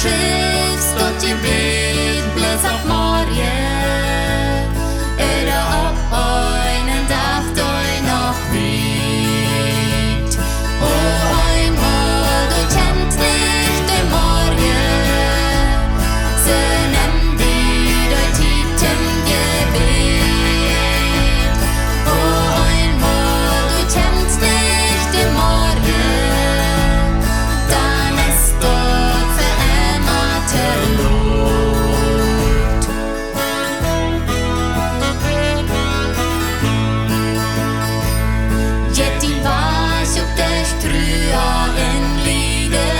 skyfst och till blås av Marie. Är det upp ögonen daft och nog vitt. Och einmal du känt nicht i Marie. Sen ändå du titeln gebet. Och einmal du känt nicht i Marie. Dann ist dort för Emma till Lot. Get din vas upp der strua en lide.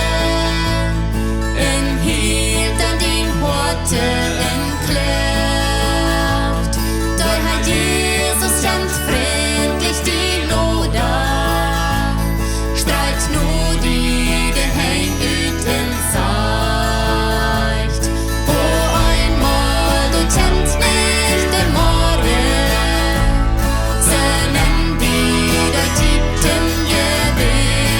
En helt an din hårte en klärt. Dort hat Jesus ganz freundlich die Loda. Streit nur die Geheim ut en Seicht. Oh, einmal du kennt nicht den Morgen. Sen wieder Titten gebet.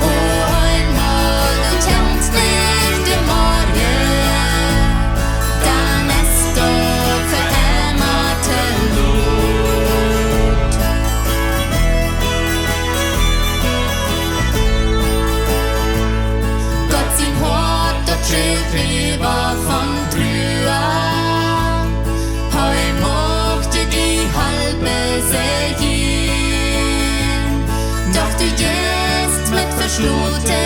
Oh, einmal du kennt nicht den Morgen. Dann ist dort für Emma till Lot. Gott sin hårt och tryggliva von drua. Hoi mochte die halbe sehen. Doch du gehst mit verschloten